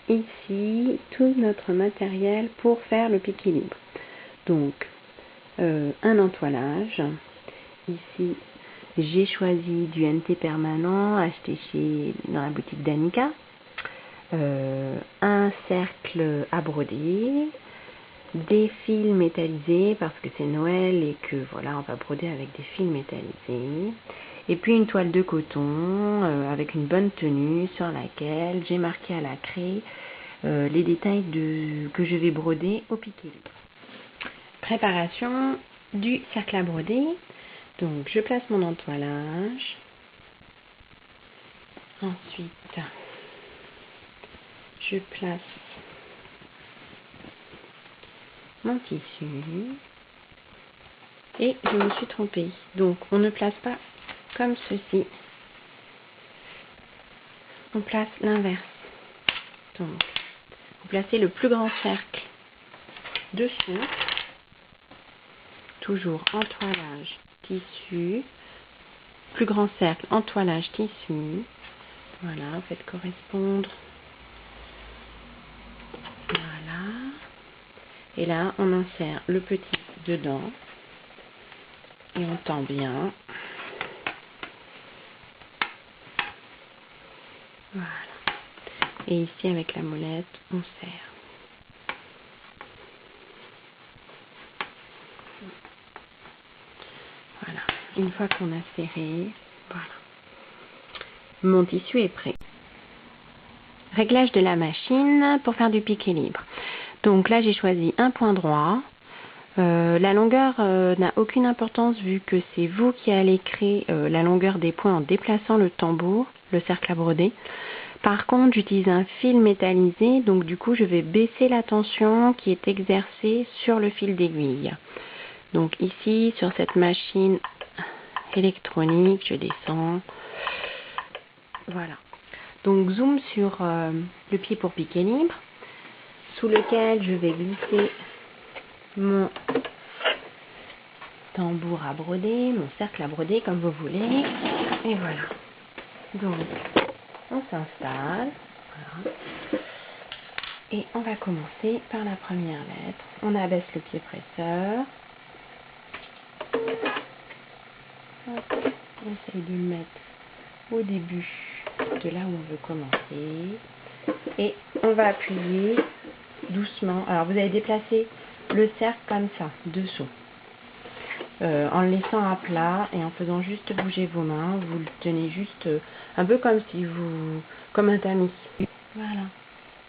ici tout notre matériel pour faire le pic libre. Donc, un entoilage. Ici, j'ai choisi du NT permanent acheté dans la boutique d'Annika. Un cercle à broder, des fils métallisés parce que c'est Noël et que voilà, on va broder avec des fils métallisés. Et puis une toile de coton avec une bonne tenue sur laquelle j'ai marqué à la craie les détails que je vais broder au piqué libre. Préparation du cercle à broder. Donc je place mon entoilage. Ensuite, je place mon tissu. Et je me suis trompée. Donc on ne place pas comme ceci. On place l'inverse. Donc, vous placez le plus grand cercle dessous. Toujours entoilage, tissu. Plus grand cercle, entoilage, tissu. Voilà, faites correspondre. Voilà. Et là, on insère le petit dedans. Et on tend bien. Voilà. Et ici, avec la molette, on serre. Voilà. Une fois qu'on a serré, voilà. Mon tissu est prêt. Réglage de la machine pour faire du piqué libre. Donc là, j'ai choisi un point droit. La longueur n'a aucune importance vu que c'est vous qui allez créer la longueur des points en déplaçant le tambour, le cercle à broder. Par contre, j'utilise un fil métallisé, donc du coup, je vais baisser la tension qui est exercée sur le fil d'aiguille. Donc ici, sur cette machine électronique, je descends. Voilà. Donc zoom sur le pied pour piqué libre, sous lequel je vais glisser mon tambour à broder, mon cercle à broder comme vous voulez. Et voilà. Donc, on s'installe. Voilà. Et on va commencer par la première lettre. On abaisse le pied presseur. Hop. On essaye de le mettre au début de là où on veut commencer. Et on va appuyer doucement. Alors, vous allez déplacer le cercle comme ça, dessous. En le laissant à plat et en faisant juste bouger vos mains, vous le tenez juste un peu comme si vous, comme un tamis. Voilà.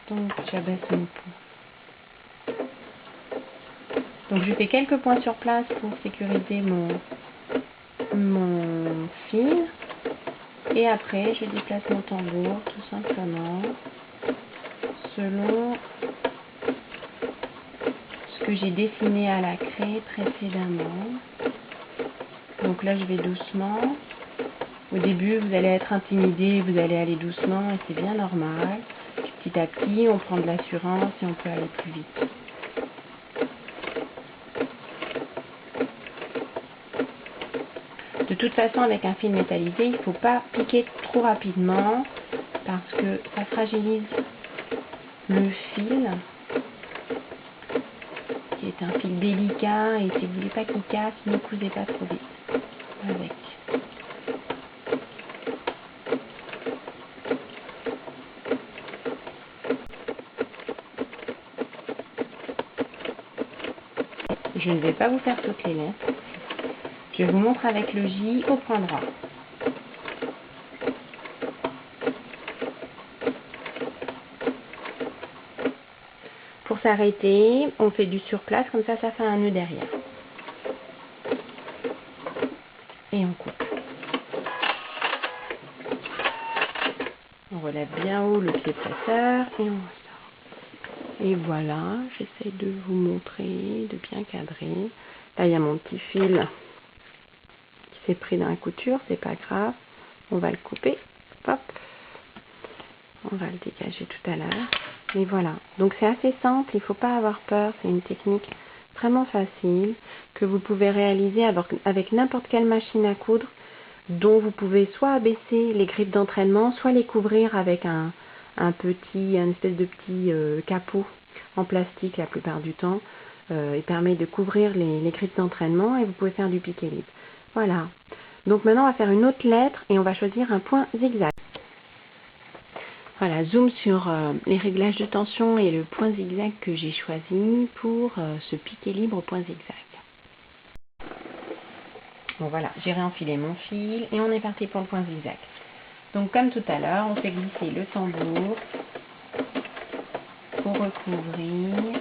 Donc j'abaisse mon pot. Donc je fais quelques points sur place pour sécuriser mon fil. Et après je déplace mon tambour tout simplement selon ce que j'ai dessiné à la craie précédemment. Donc là je vais doucement. Au début vous allez être intimidé, vous allez aller doucement et c'est bien normal. Petit à petit on prend de l'assurance et on peut aller plus vite. De toute façon avec un fil métallisé il ne faut pas piquer trop rapidement parce que ça fragilise le fil qui est un fil délicat et si vous ne voulez pas qu'il casse, ne cousez pas trop vite avec. Je ne vais pas vous faire toutes les lettres. Je vous montre avec le J au point droit. Pour s'arrêter, on fait du surplace, comme ça, ça fait un nœud derrière. Et on coupe. On relève bien haut le pied presseur et on ressort. Et voilà, j'essaie de vous montrer, de bien cadrer. Là, il y a mon petit fil qui s'est pris dans la couture, c'est pas grave. On va le couper. Hop. On va le dégager tout à l'heure. Et voilà. Donc c'est assez simple, il ne faut pas avoir peur. C'est une technique vraiment facile que vous pouvez réaliser avec n'importe quelle machine à coudre dont vous pouvez soit abaisser les griffes d'entraînement, soit les couvrir avec un une espèce de petit capot en plastique la plupart du temps. Il permet de couvrir les grippes d'entraînement et vous pouvez faire du piqué libre. Voilà. Donc maintenant on va faire une autre lettre et on va choisir un point zigzag. Voilà, zoom sur les réglages de tension et le point zigzag que j'ai choisi pour ce piqué libre au point zigzag. Bon voilà, j'ai réenfilé mon fil et on est parti pour le point zigzag. Donc comme tout à l'heure, on fait glisser le tambour pour recouvrir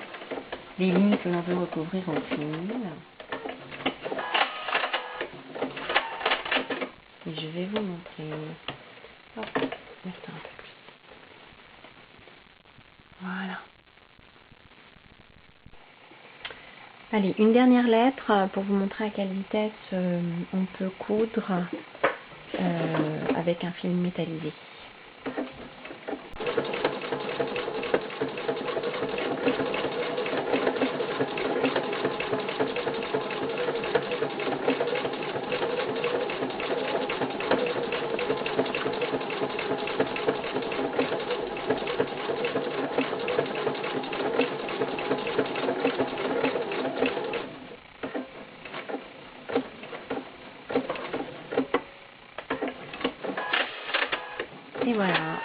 les lignes que l'on veut recouvrir au fil. Et je vais vous montrer. Hop, mettre un peu plus. Voilà. Allez, une dernière lettre pour vous montrer à quelle vitesse on peut coudre avec un fil métallisé. Et voilà.